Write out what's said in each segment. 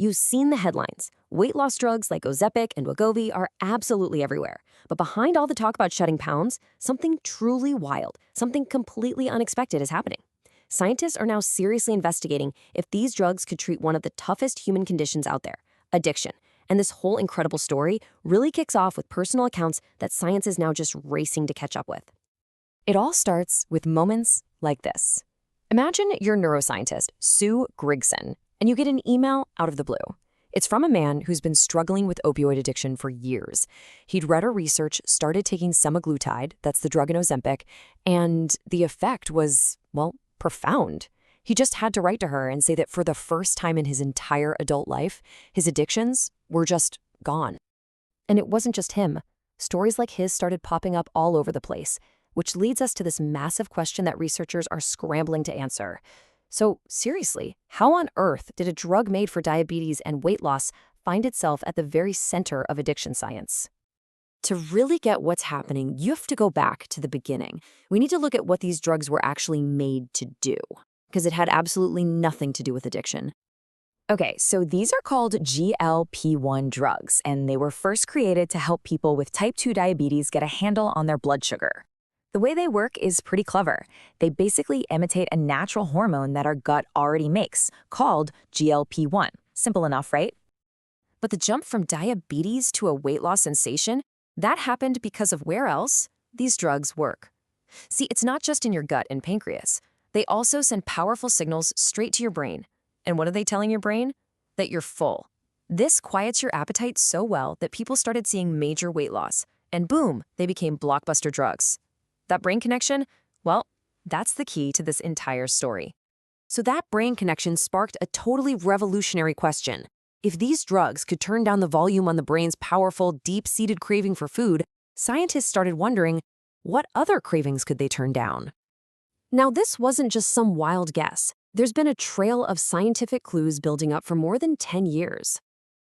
You've seen the headlines. Weight loss drugs like Ozempic and Wegovy are absolutely everywhere. But behind all the talk about shedding pounds, something truly wild, something completely unexpected is happening. Scientists are now seriously investigating if these drugs could treat one of the toughest human conditions out there, addiction. And this whole incredible story really kicks off with personal accounts that science is now just racing to catch up with. It all starts with moments like this. Imagine you're neuroscientist Sue Grigson, and you get an email out of the blue. It's from a man who's been struggling with opioid addiction for years. He'd read our research, started taking semaglutide, that's the drug in Ozempic, and the effect was, well, profound. He just had to write to her and say that for the first time in his entire adult life, his addictions were just gone. And it wasn't just him. Stories like his started popping up all over the place, which leads us to this massive question that researchers are scrambling to answer. So seriously, how on earth did a drug made for diabetes and weight loss find itself at the very center of addiction science? To really get what's happening, you have to go back to the beginning. We need to look at what these drugs were actually made to do, because it had absolutely nothing to do with addiction. Okay, so these are called GLP-1 drugs, and they were first created to help people with type 2 diabetes get a handle on their blood sugar. The way they work is pretty clever. They basically imitate a natural hormone that our gut already makes, called GLP-1. Simple enough, right? But the jump from diabetes to a weight loss sensation, that happened because of where else these drugs work. See, it's not just in your gut and pancreas. They also send powerful signals straight to your brain. And what are they telling your brain? That you're full. This quiets your appetite so well that people started seeing major weight loss. And boom, they became blockbuster drugs. That brain connection, well, that's the key to this entire story. So that brain connection sparked a totally revolutionary question. If these drugs could turn down the volume on the brain's powerful, deep-seated craving for food, scientists started wondering, what other cravings could they turn down? Now, this wasn't just some wild guess. There's been a trail of scientific clues building up for more than 10 years.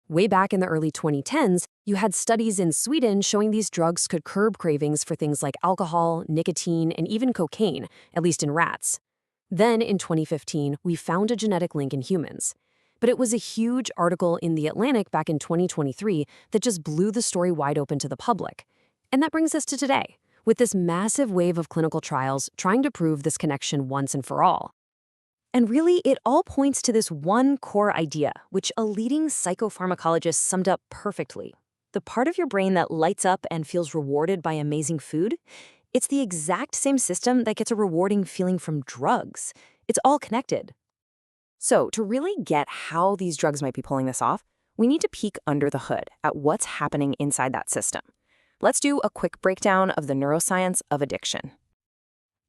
Way back in the early 2010s, you had studies in Sweden showing these drugs could curb cravings for things like alcohol, nicotine, and even cocaine, at least in rats. Then, in 2015, we found a genetic link in humans. But it was a huge article in The Atlantic back in 2023 that just blew the story wide open to the public. And that brings us to today, with this massive wave of clinical trials trying to prove this connection once and for all. And really, it all points to this one core idea, which a leading psychopharmacologist summed up perfectly. The part of your brain that lights up and feels rewarded by amazing food, it's the exact same system that gets a rewarding feeling from drugs. It's all connected. So, to really get how these drugs might be pulling this off, we need to peek under the hood at what's happening inside that system. Let's do a quick breakdown of the neuroscience of addiction.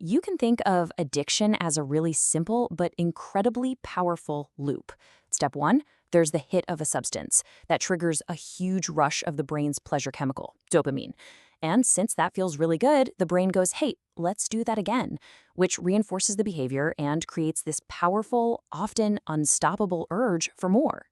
You can think of addiction as a really simple but incredibly powerful loop. Step 1, there's the hit of a substance that triggers a huge rush of the brain's pleasure chemical, dopamine. And since that feels really good, the brain goes, hey, let's do that again, which reinforces the behavior and creates this powerful, often unstoppable urge for more.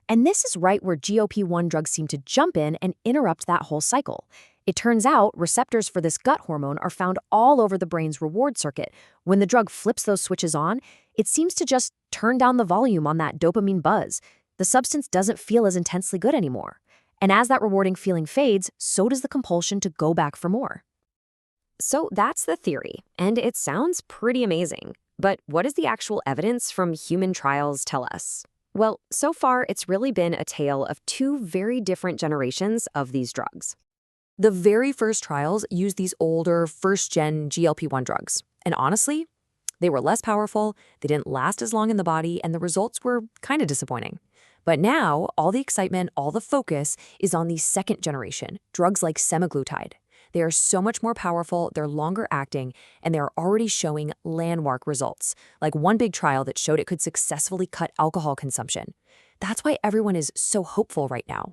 And this is right where GLP-1 drugs seem to jump in and interrupt that whole cycle. It turns out receptors for this gut hormone are found all over the brain's reward circuit. When the drug flips those switches on, it seems to just turn down the volume on that dopamine buzz. The substance doesn't feel as intensely good anymore. And as that rewarding feeling fades, so does the compulsion to go back for more. So that's the theory, and it sounds pretty amazing. But what does the actual evidence from human trials tell us? Well, so far, it's really been a tale of two very different generations of these drugs. The very first trials used these older, first-gen GLP-1 drugs. And honestly, they were less powerful, they didn't last as long in the body, and the results were kind of disappointing. But now, all the excitement, all the focus is on the second generation, drugs like semaglutide. They are so much more powerful, they're longer acting, and they are already showing landmark results, like one big trial that showed it could successfully cut alcohol consumption. That's why everyone is so hopeful right now.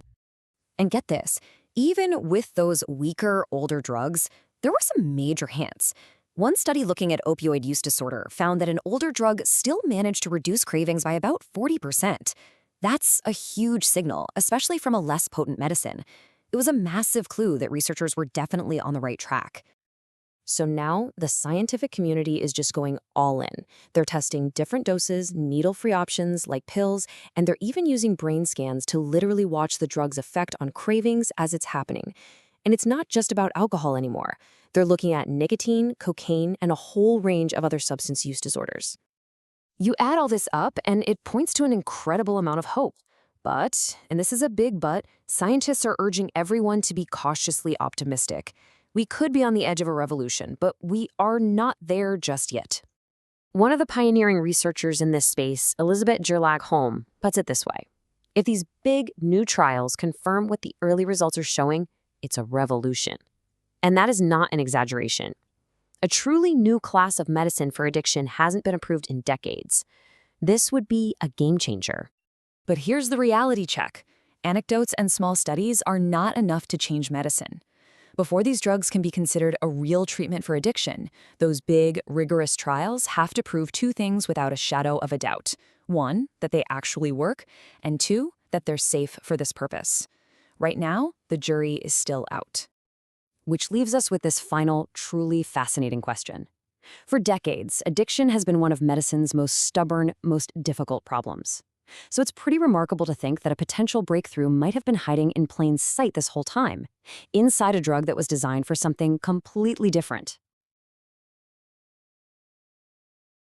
And get this, even with those weaker, older drugs, there were some major hints. One study looking at opioid use disorder found that an older drug still managed to reduce cravings by about 40%. That's a huge signal, especially from a less potent medicine. It was a massive clue that researchers were definitely on the right track. So now the scientific community is just going all in. They're testing different doses, needle-free options like pills, and they're even using brain scans to literally watch the drug's effect on cravings as it's happening. And it's not just about alcohol anymore. They're looking at nicotine, cocaine, and a whole range of other substance use disorders. You add all this up, and it points to an incredible amount of hope. But, and this is a big but, scientists are urging everyone to be cautiously optimistic. We could be on the edge of a revolution, but we are not there just yet. One of the pioneering researchers in this space, Elizabeth Gerlach-Holm, puts it this way. If these big, new trials confirm what the early results are showing, it's a revolution. And that is not an exaggeration. A truly new class of medicine for addiction hasn't been approved in decades. This would be a game changer. But here's the reality check. Anecdotes and small studies are not enough to change medicine. Before these drugs can be considered a real treatment for addiction, those big, rigorous trials have to prove two things without a shadow of a doubt. One, that they actually work, and two, that they're safe for this purpose. Right now, the jury is still out. Which leaves us with this final, truly fascinating question. For decades, addiction has been one of medicine's most stubborn, most difficult problems. So it's pretty remarkable to think that a potential breakthrough might have been hiding in plain sight this whole time, inside a drug that was designed for something completely different.